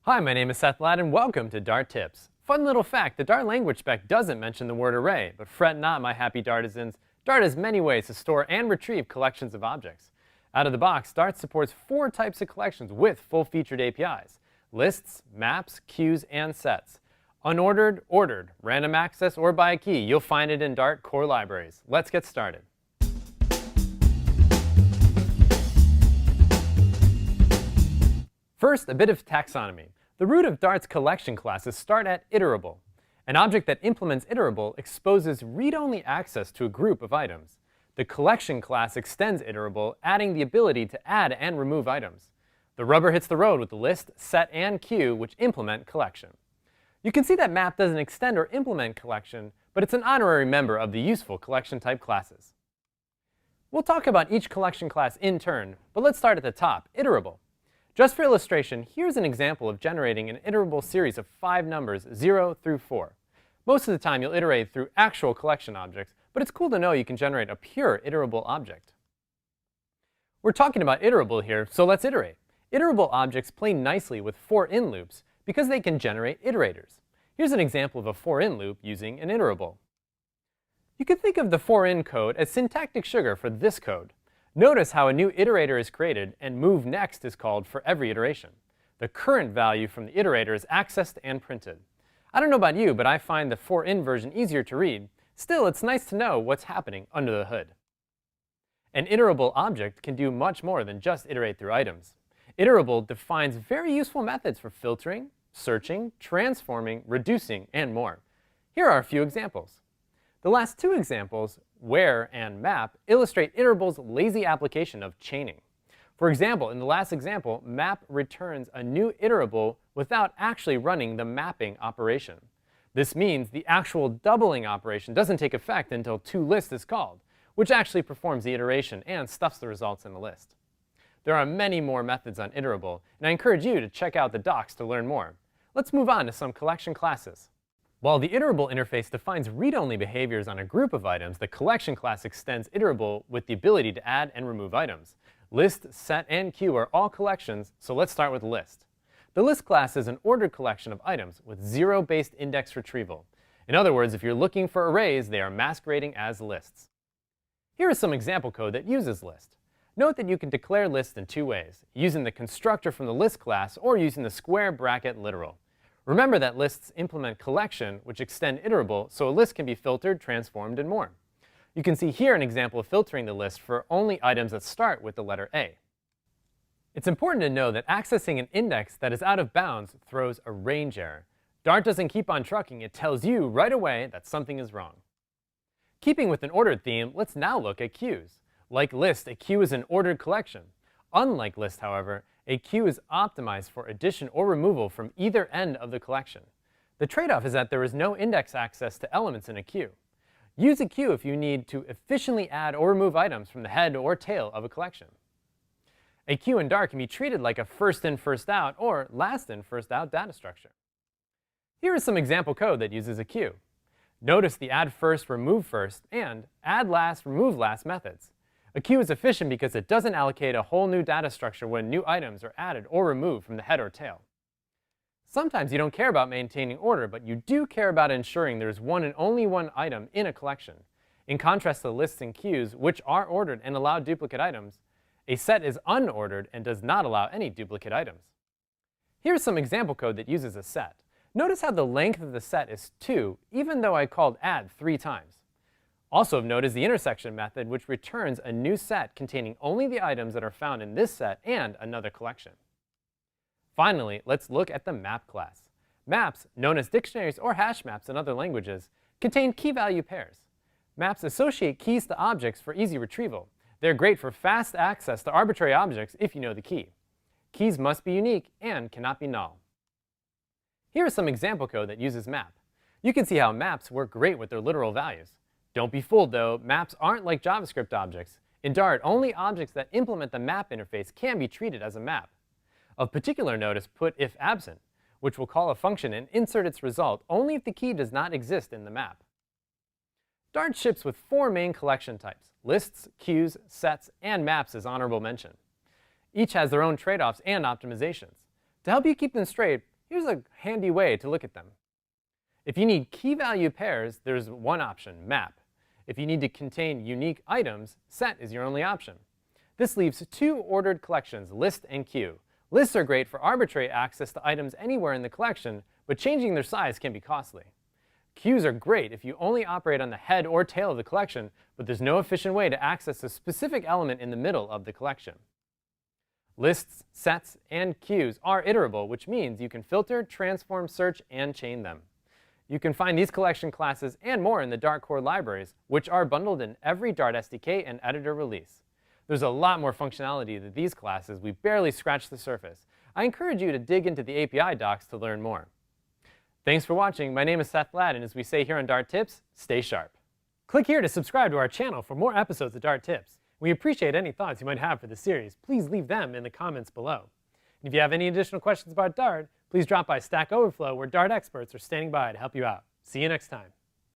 Hi, my name is Seth Ladd and welcome to Dart Tips. Fun little fact, the Dart language spec doesn't mention the word array, but fret not, my happy Dartisans. Dart has many ways to store and retrieve collections of objects. Out of the box, Dart supports 4 types of collections with full-featured APIs: lists, maps, queues, and sets. Unordered, ordered, random access, or by a key, you'll find it in Dart core libraries. Let's get started. First, a bit of taxonomy. The root of Dart's collection classes start at iterable. An object that implements iterable exposes read-only access to a group of items. The collection class extends iterable, adding the ability to add and remove items. The rubber hits the road with the list, set, and queue, which implement collection. You can see that map doesn't extend or implement collection, but it's an honorary member of the useful collection type classes. We'll talk about each collection class in turn, but let's start at the top, iterable. Just for illustration, here's an example of generating an iterable series of 5 numbers, 0 through 4. Most of the time you'll iterate through actual collection objects, but it's cool to know you can generate a pure iterable object. We're talking about iterable here, so let's iterate. Iterable objects play nicely with for-in loops because they can generate iterators. Here's an example of a for-in loop using an iterable. You can think of the for-in code as syntactic sugar for this code. Notice how a new iterator is created and move next is called for every iteration. The current value from the iterator is accessed and printed. I don't know about you, but I find the for-in version easier to read. Still, it's nice to know what's happening under the hood. An iterable object can do much more than just iterate through items. Iterable defines very useful methods for filtering, searching, transforming, reducing, and more. Here are a few examples. The last 2 examples, where and map, illustrate iterable's lazy application of chaining. For example, in the last example, map returns a new iterable without actually running the mapping operation. This means the actual doubling operation doesn't take effect until toList is called, which actually performs the iteration and stuffs the results in the list. There are many more methods on iterable, and I encourage you to check out the docs to learn more. Let's move on to some collection classes. While the iterable interface defines read-only behaviors on a group of items, the collection class extends iterable with the ability to add and remove items. List, set, and queue are all collections, so let's start with list. The list class is an ordered collection of items with zero-based index retrieval. In other words, if you're looking for arrays, they are masquerading as lists. Here is some example code that uses list. Note that you can declare lists in 2 ways, using the constructor from the list class or using the square bracket literal. Remember that lists implement collection, which extend iterable, so a list can be filtered, transformed, and more. You can see here an example of filtering the list for only items that start with the letter A. It's important to know that accessing an index that is out of bounds throws a range error. Dart doesn't keep on trucking, it tells you right away that something is wrong. Keeping with an ordered theme, let's now look at queues. Like list, a queue is an ordered collection. Unlike list, however, a queue is optimized for addition or removal from either end of the collection. The trade-off is that there is no index access to elements in a queue. Use a queue if you need to efficiently add or remove items from the head or tail of a collection. A queue in Dart can be treated like a first-in, first-out, or last-in, first-out data structure. Here is some example code that uses a queue. Notice the add first, remove first, and add last, remove last methods. A queue is efficient because it doesn't allocate a whole new data structure when new items are added or removed from the head or tail. Sometimes you don't care about maintaining order, but you do care about ensuring there's one and only one item in a collection. In contrast to lists and queues, which are ordered and allow duplicate items, a set is unordered and does not allow any duplicate items. Here's some example code that uses a set. Notice how the length of the set is 2, even though I called add 3 times. Also of note is the intersection method, which returns a new set containing only the items that are found in this set and another collection. Finally, let's look at the map class. Maps, known as dictionaries or hash maps in other languages, contain key-value pairs. Maps associate keys to objects for easy retrieval. They're great for fast access to arbitrary objects if you know the key. Keys must be unique and cannot be null. Here is some example code that uses map. You can see how maps work great with their literal values. Don't be fooled though, maps aren't like JavaScript objects. In Dart, only objects that implement the map interface can be treated as a map. Of particular note is putIfAbsent, which will call a function and insert its result only if the key does not exist in the map. Dart ships with 4 main collection types: lists, queues, sets, and maps as honorable mention. Each has their own trade-offs and optimizations. To help you keep them straight, Here's a handy way to look at them. If you need key-value pairs, there's one option, map. If you need to contain unique items, set is your only option. This leaves two ordered collections, list and queue. Lists are great for arbitrary access to items anywhere in the collection, but changing their size can be costly. Queues are great if you only operate on the head or tail of the collection, but there's no efficient way to access a specific element in the middle of the collection. Lists, sets, and queues are iterable, which means you can filter, transform, search, and chain them. You can find these collection classes and more in the Dart core libraries, which are bundled in every Dart SDK and editor release. There's a lot more functionality to these classes. We barely scratched the surface. I encourage you to dig into the API docs to learn more. Thanks for watching. My name is Seth Ladd, and as we say here on Dart Tips, stay sharp. Click here to subscribe to our channel for more episodes of Dart Tips. We appreciate any thoughts you might have for the series. Please leave them in the comments below. And if you have any additional questions about Dart, please drop by Stack Overflow, where Dart experts are standing by to help you out. See you next time.